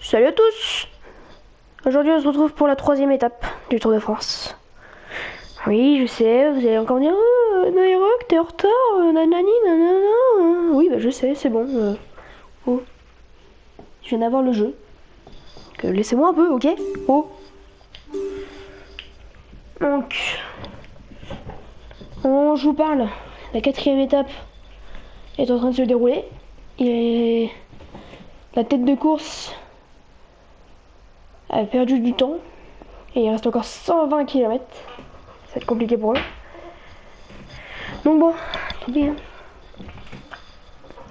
Salut à tous! Aujourd'hui on se retrouve pour la troisième étape du Tour de France. Oui, je sais, vous allez encore me dire Nairok, t'es en retard, nanani, nanana. Oui, bah je sais, c'est bon. Oh, je viens d'avoir le jeu. Laissez-moi un peu, ok? Oh. Donc, au moment où je vous parle, la quatrième étape est en train de se dérouler. La tête de course a perdu du temps. Et il reste encore 120 km. Ça va être compliqué pour eux. Donc bon, tant pis.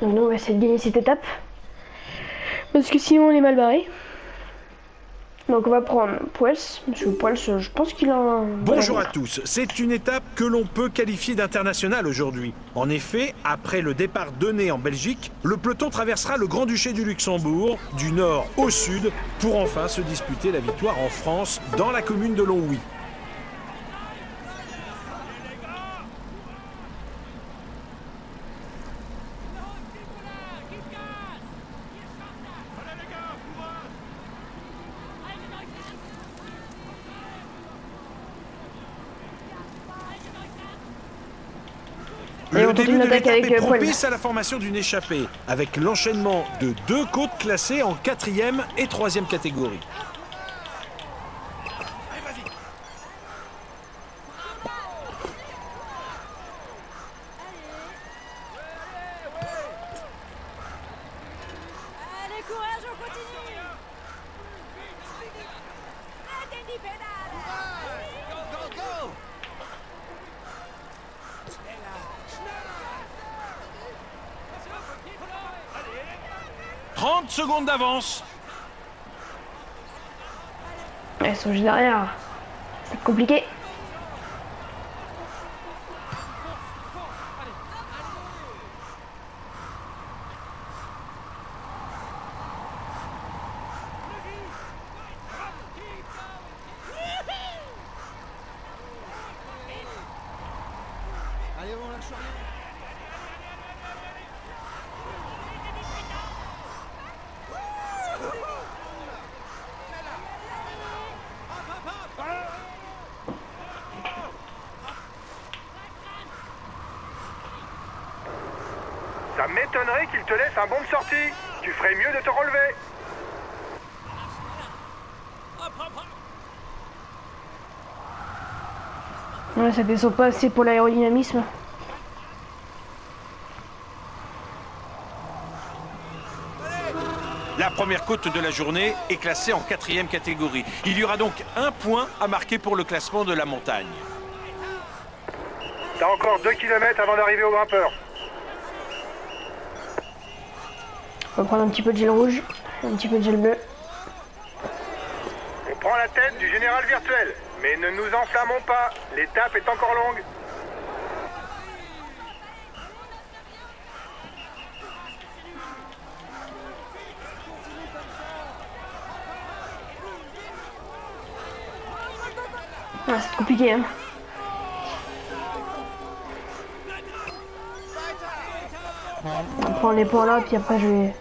Donc nous on va essayer de gagner cette étape. Parce que sinon on est mal barré. Donc on va prendre Poels. Monsieur Poels, je pense qu'il a un... Bonjour à tous, c'est une étape que l'on peut qualifier d'internationale aujourd'hui. En effet, après le départ d'Enée en Belgique, le peloton traversera le Grand-Duché du Luxembourg, du nord au sud, pour enfin se disputer la victoire en France, dans la commune de Longwy. Le début de l'étape est propice à la formation d'une échappée, avec l'enchaînement de deux côtes classées en 4e et 3e catégorie. Allez, courage, on continue. Attendez, pédale. Go, go, go. 30 secondes d'avance. Elles sont juste derrière. C'est compliqué. Allez, on lâche rien. Ça m'étonnerait qu'il te laisse un bon de sortie. Tu ferais mieux de te relever. Ouais, ça descend pas assez pour l'aérodynamisme. La première côte de la journée est classée en 4e catégorie. Il y aura donc un point à marquer pour le classement de la montagne. T'as encore 2 km avant d'arriver au grimpeur. On va prendre un petit peu de gel rouge, un petit peu de gel bleu. On prend la tête du général virtuel. Mais ne nous enflammons pas. L'étape est encore longue. Ah, c'est compliqué, hein. On prend les points là, puis après je vais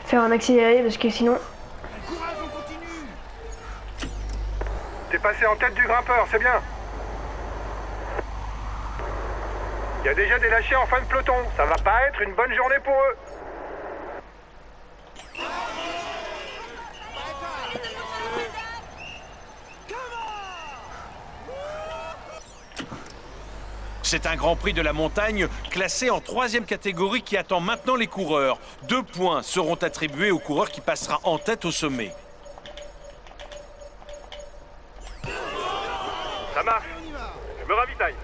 faire un accéléré parce que sinon... T'es passé en tête du grimpeur, c'est bien. Il y a déjà des lâchers en fin de peloton. Ça va pas être une bonne journée pour eux. C'est un Grand Prix de la montagne classé en 3e catégorie qui attend maintenant les coureurs. 2 points seront attribués au coureur qui passera en tête au sommet. Ça marche. Je me ravitaille.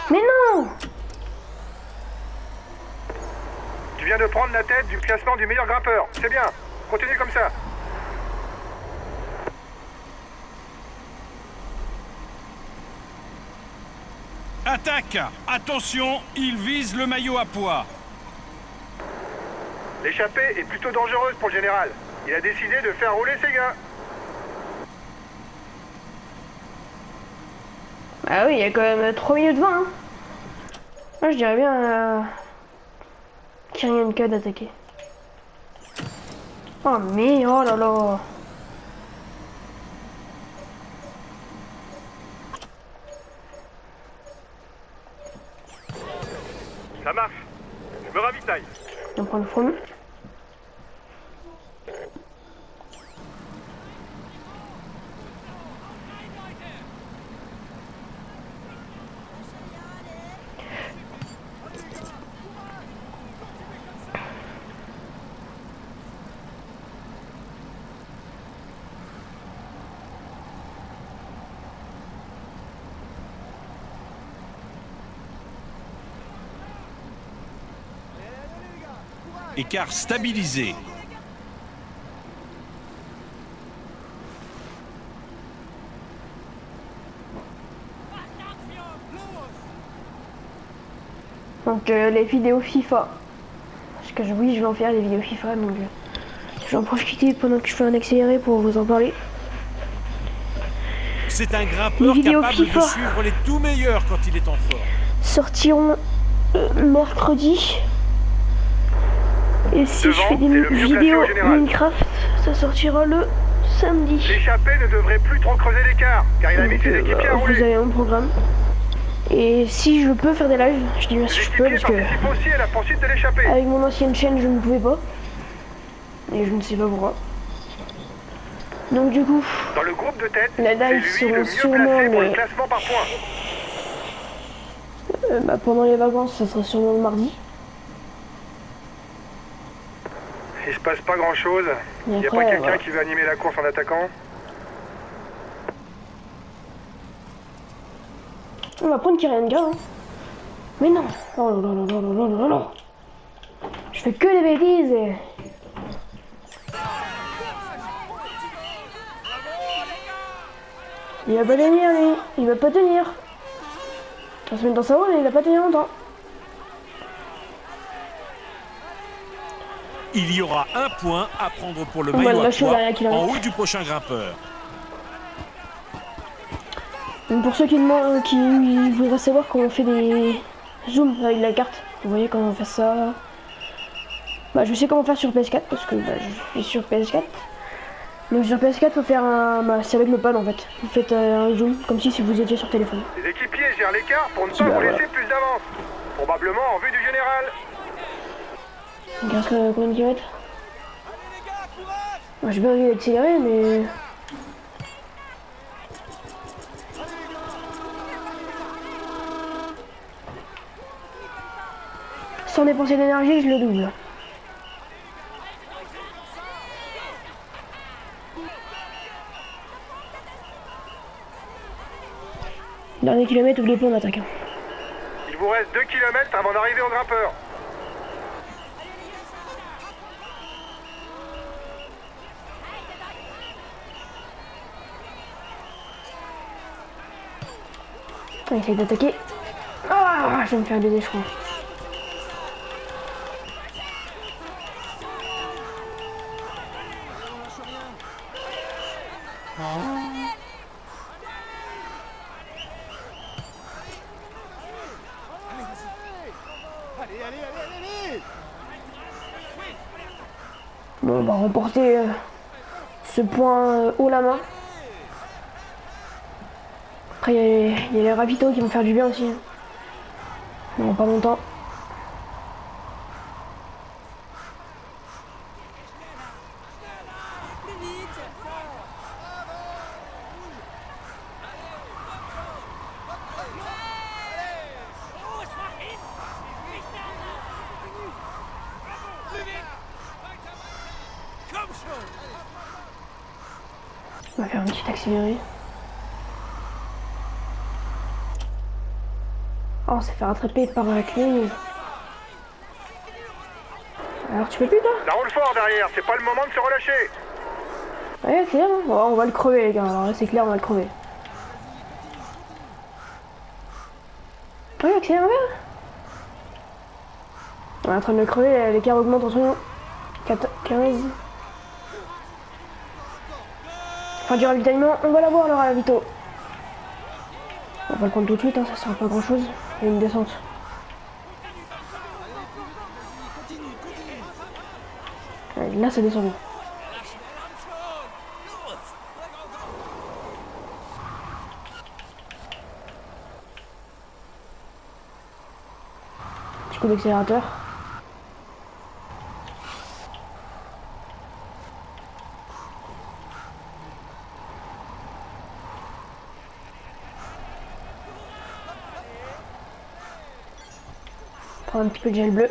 Mais non! Tu viens de prendre la tête du classement du meilleur grimpeur. C'est bien. Continue comme ça. Attaque! Attention, il vise le maillot à pois. L'échappée est plutôt dangereuse pour le général. Il a décidé de faire rouler ses gars. Ah oui, il y a quand même 3 minutes 20. Hein. Moi je dirais bien Kyrian d'attaquer. Oh mais, oh là là. Ça marche. Je me ravitaille. On prend le front. Écart stabilisé. Donc les vidéos FIFA. Parce que oui, je vais en faire des vidéos FIFA, donc je vais en profiter pendant que je fais un accéléré pour vous en parler. C'est un grimpeur Les vidéos capable FIFA. de suivre les tout meilleurs quand il est en forme. Sortiront mercredi. Et si Devant, je fais des c'est le mieux classé vidéos au général. Minecraft, ça sortira le samedi. L'échappée ne devrait plus trop creuser l'écart, car il a mis Donc, ses équipiers à vous rouler. avez un programme. Et si je peux faire des lives, je dis bien si Les je peux équipiers parce que participent aussi à la poursuite de l'échappée. avec mon ancienne chaîne je ne pouvais pas. Et je ne sais pas pourquoi. Donc du coup, Dans le groupe de tête, Les c'est lives lui seront le mieux sûrement placé pour le le- classement par points. pendant les vacances, ça sera sûrement le mardi. Il se passe pas grand chose. Et Y a après, pas quelqu'un voilà. qui veut animer la course en attaquant? On va prendre Kyrian, hein. Mais non. Oh là là là là là là là là. Je fais que des bêtises. Il va pas tenir lui. Il va pas tenir. On se met dans sa roue mais il va pas tenir longtemps. Il y aura un point à prendre pour le On va maillot le à lâcher pois derrière kilomètre. en haut du prochain grimpeur. Donc pour ceux qui demandent, qui voudraient savoir comment on fait des zooms avec la carte, vous voyez comment on fait ça. Bah je sais comment faire sur PS4 parce que bah, je suis sur PS4. Donc sur PS4 faut faire un... Bah, c'est avec le pad en fait. Vous faites un zoom comme si vous étiez sur téléphone. Les équipiers gèrent l'écart pour ne pas Bah, vous voilà. laisser plus d'avance. Probablement en vue du général. Il reste combien de kilomètres? Bah, j'ai bien envie d'accélérer mais... Sans dépenser d'énergie, je le double. Dernier kilomètre, oubliez pas, on attaque. Hein. Il vous reste 2 km avant d'arriver au grimpeur. On essaye d'attaquer. Ah, je vais me faire baiser, je crois. Bon, on va remporter ce point haut la main. Après, il y a les ravitaux qui vont faire du bien aussi. Hein. Non, pas longtemps. On va faire un petit accéléré. Oh, on s'est fait rattraper par la clé. Alors tu peux plus là? Ça roule fort derrière, c'est pas le moment de se relâcher. Ouais, accélère. Hein. Oh, on va le crever les gars, alors là c'est clair, on va le crever. Ouais, accélère, regarde. On est en train de le crever, l'écart augmente entre 15. Fin du ravitaillement, on va l'avoir le ravito. On va le prendre tout de suite, hein, ça sert pas grand chose. Il y a une descente. Ouais, là ça descend bien. coup d'accélérateur. Prends un petit peu de gel bleu.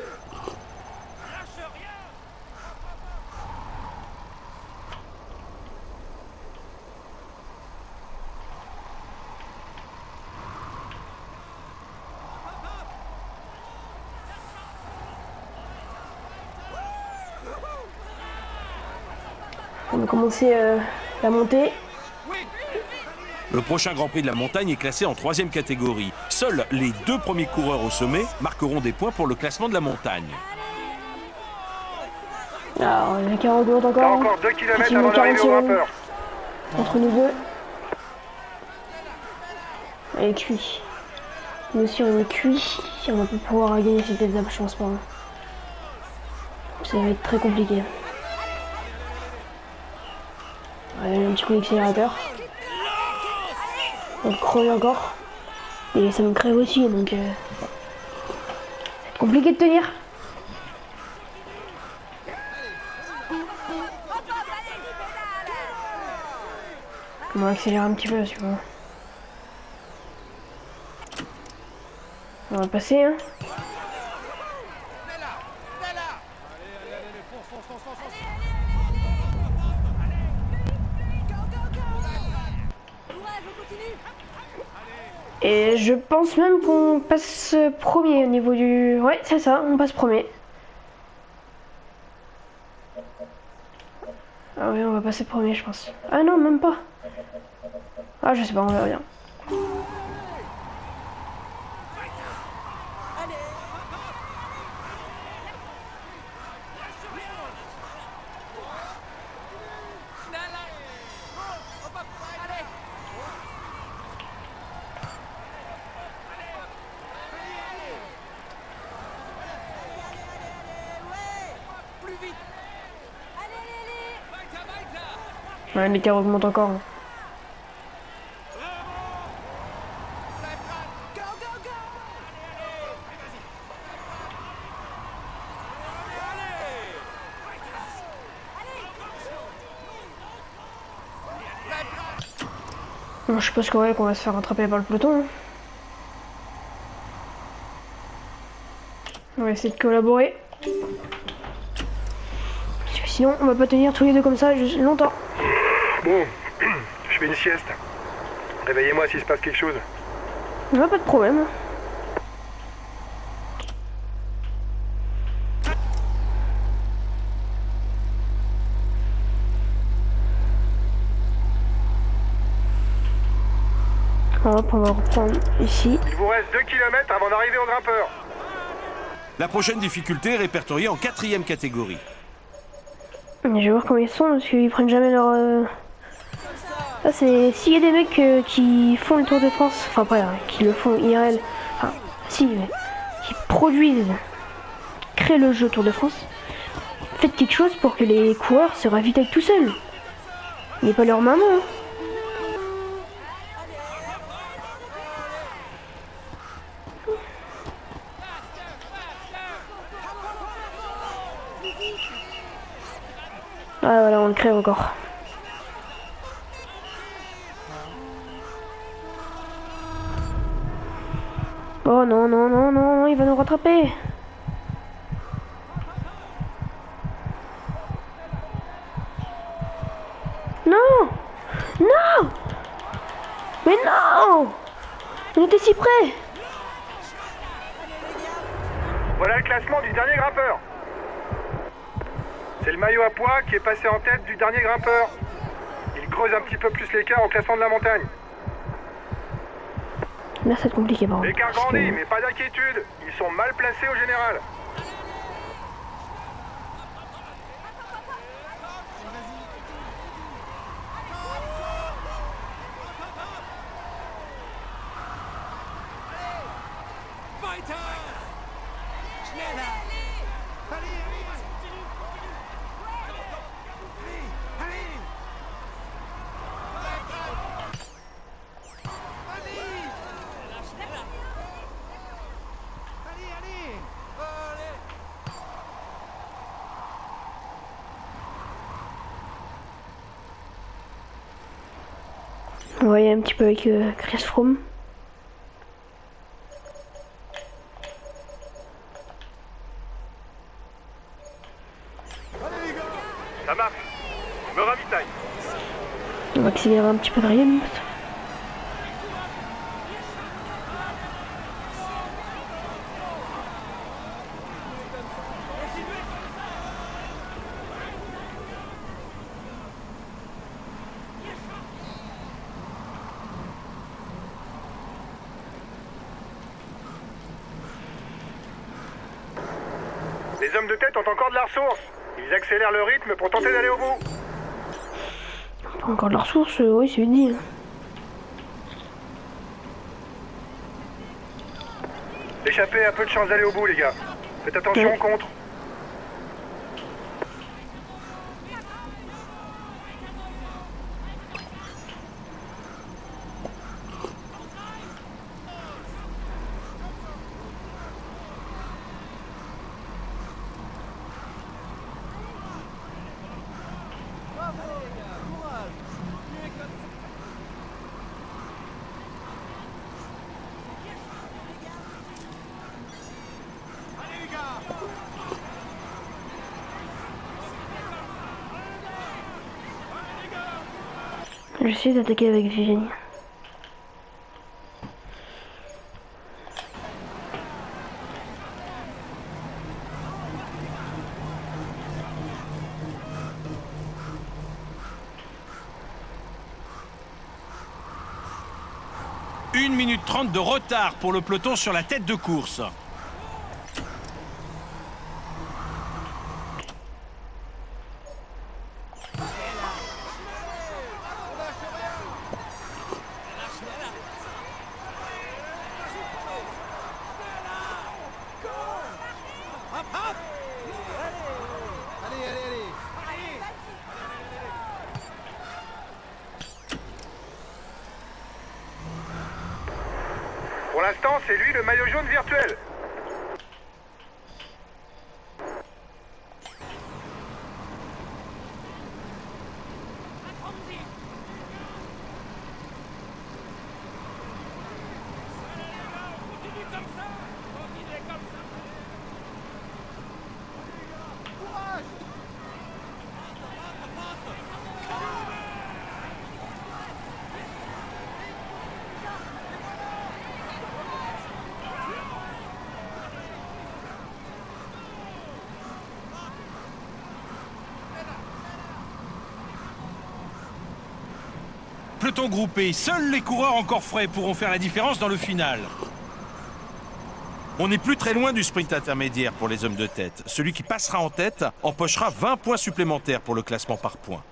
On va commencer la montée. Le prochain Grand Prix de la montagne est classé en 3e catégorie. Seuls les 2 premiers coureurs au sommet marqueront des points pour le classement de la montagne. Alors, les 40 minutes T'as encore. encore 2 km Facilement avant d'arriver au 40 grimpeur. entre nous deux. Allez, cuit. Nous aussi, on est cuit. On va pas pouvoir gagner cette étape, je pense pas. Ça va être très compliqué. Allez, un petit coup d'accélérateur. On creve encore. Et ça me crève aussi, donc c'est compliqué de tenir. On va accélérer un petit peu, tu vois. On va passer, hein. Et je pense même qu'on passe premier au niveau du... Ouais, c'est ça, on passe premier. Ah oui, on va passer premier, je pense. Ah non, même pas. Ah, je sais pas, on verra bien. Ouais, l'écart augmente encore. Hein. Bon, je suppose qu'on va se faire rattraper par le peloton. Hein. On va essayer de collaborer. Parce que sinon, on va pas tenir tous les deux comme ça longtemps. Bon, je fais une sieste. Réveillez-moi s'il se passe quelque chose. On a pas de problème. Hop, on va reprendre ici. Il vous reste 2 km avant d'arriver au grimpeur. La prochaine difficulté est répertoriée en 4e catégorie. Je vais voir comment ils sont parce qu'ils prennent jamais leur... Ça c'est... S'il y a des mecs qui font le Tour de France, enfin pas qui le font IRL, enfin si, mais qui produisent, qui créent le jeu Tour de France, faites quelque chose pour que les coureurs se ravitaillent tout seuls. Il n'est pas leur maman. Hein. Ah voilà, on le crève encore. Oh non, non, non, non, il va nous rattraper. Non! Non! Mais non! On était si près! Voilà le classement du dernier grimpeur. C'est le maillot à pois qui est passé en tête du dernier grimpeur. Il creuse un petit peu plus l'écart au classement de la montagne. Là, c'est compliqué, par contre. L'écart grandit, mais pas d'inquiétude. Ils sont mal placés au général. Vous voyez un petit peu avec Chris Froome. Ça marche. Je me ravitaille. On va accélérer un petit peu derrière. Les hommes de tête ont encore de la ressource. Ils accélèrent le rythme pour tenter d'aller au bout. Encore de la ressource, oui, c'est dit. L'échappée a peu de chance d'aller au bout, les gars. Faites attention Ouais. au contre. J'essaie d'attaquer avec Virginie. Une minute 30 de retard pour le peloton sur la tête de course. Pour l'instant, c'est lui le maillot jaune virtuel. Peloton groupé, seuls les coureurs encore frais pourront faire la différence dans le final. On n'est plus très loin du sprint intermédiaire pour les hommes de tête. Celui qui passera en tête empochera 20 points supplémentaires pour le classement par points.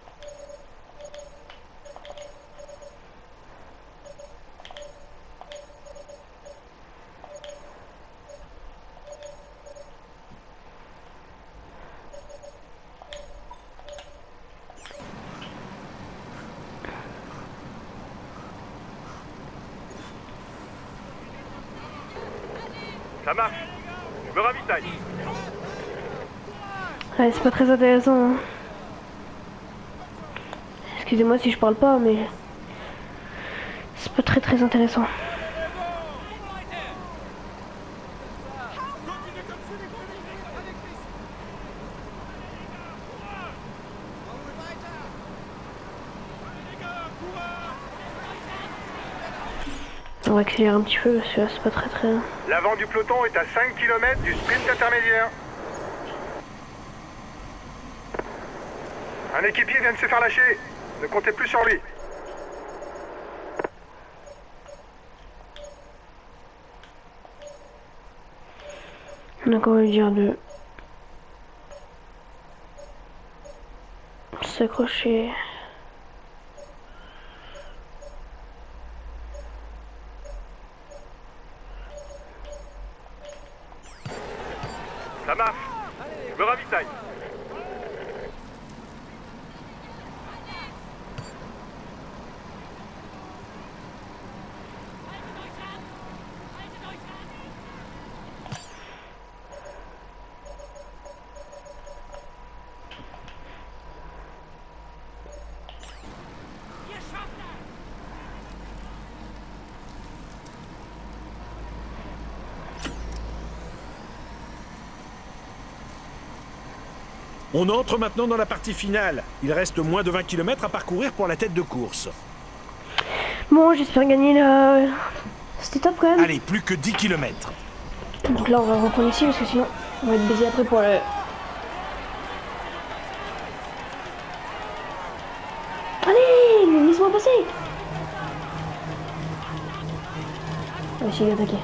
Ça marche. Je me ravitaille. Ouais, c'est pas très intéressant. Hein. Excusez-moi si je parle pas, mais c'est pas très intéressant. On va accélérer un petit peu parce que là c'est pas très... L'avant du peloton est à 5 km du sprint intermédiaire. Un équipier vient de se faire lâcher. Ne comptez plus sur lui. Donc on va lui dire de s'accrocher. Ça marche. Je me ravitaille. On entre maintenant dans la partie finale. Il reste moins de 20 km à parcourir pour la tête de course. Bon, j'espère gagner cette étape quand même. Allez, plus que 10 km. Donc là, on va reprendre ici parce que sinon, on va être baisé après pour le... Allez, laisse-moi passer. On va essayer d'attaquer.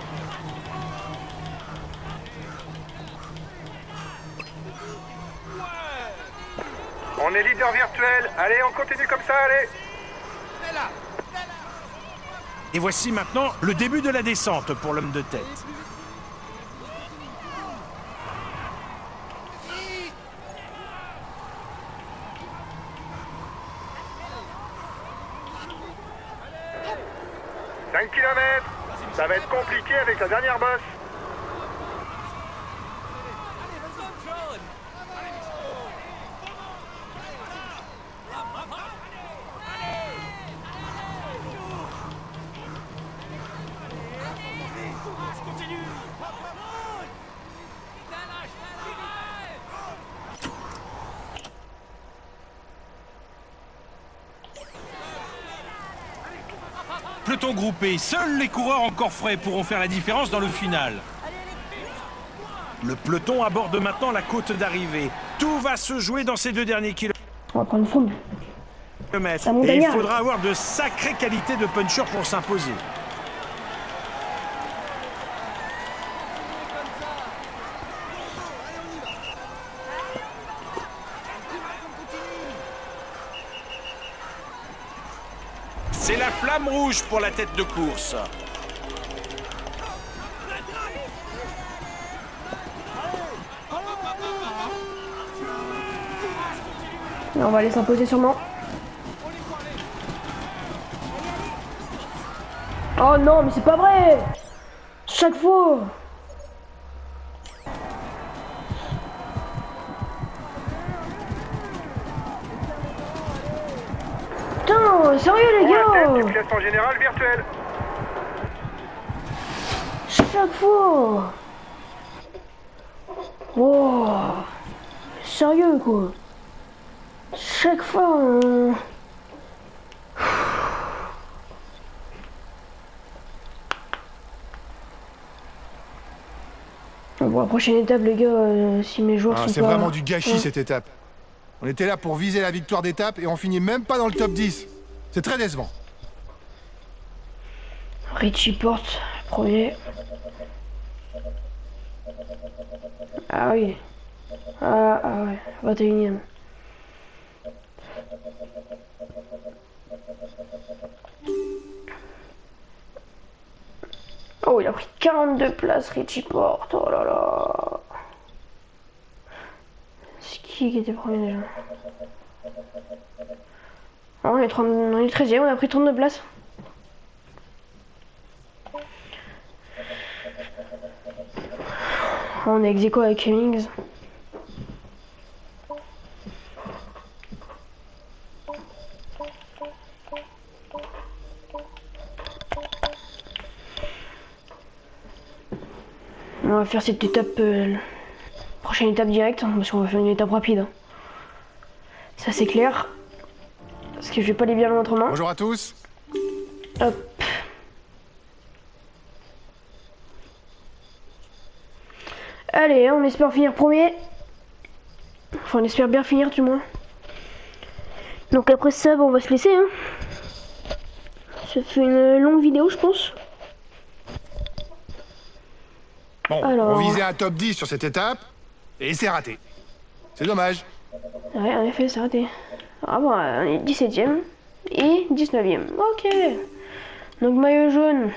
On est leader virtuel. Allez, on continue comme ça, allez. Et voici maintenant le début de la descente pour l'homme de tête. « 5 km. Ça va être compliqué avec la dernière bosse. Peloton groupé, seuls les coureurs encore frais pourront faire la différence dans le final. Le peloton aborde maintenant la côte d'arrivée. Tout va se jouer dans ces 2 derniers On va prendre fond. kilomètres. Ça monte Et il gagnard. faudra avoir de sacrées qualités de puncher pour s'imposer. C'est la flamme rouge pour la tête de course. Et on va aller s'imposer sûrement. Oh non, mais c'est pas vrai. Chaque fois. Putain, sérieux les Pour la tête du gars. classement général virtuel. Chaque fois. Wow. Sérieux quoi. Chaque fois Bon, la prochaine étape les gars, si mes joueurs sont C'est pas... vraiment du gâchis Ouais. cette étape. On était là pour viser la victoire d'étape et on finit même pas dans le top 10. C'est très décevant. Richie Porte, premier. Ah oui. Ah ouais, 21ème. Oh, il a pris 42 places, Richie Porte. Oh là là. C'est qui était premier déjà? Oh, on est 13ème, on a pris 32 places. On est ex-aequo avec Hemmings. On va faire cette étape, prochaine étape directe, hein, parce qu'on va faire une étape rapide. Hein. Ça c'est clair. Parce que je vais pas aller bien loin autrement. Bonjour à tous. Hop. Allez, on espère finir premier. Enfin, on espère bien finir du moins. Donc après ça, bon, on va se laisser. Hein. Ça fait une longue vidéo, je pense. Bon, Alors. on visait un top 10 sur cette étape et c'est raté. C'est dommage. Ouais, en effet, c'est raté. Ah bon, on est 17ème et 19ème. Ok. Donc maillot jaune.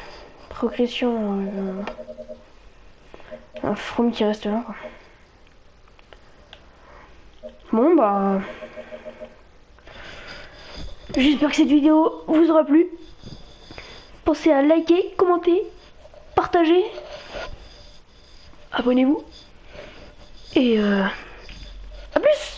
Progression. Un Froome qui reste là. Quoi. Bon bah. J'espère que cette vidéo vous aura plu. Pensez à liker, commenter, partager. Abonnez-vous. Et à plus.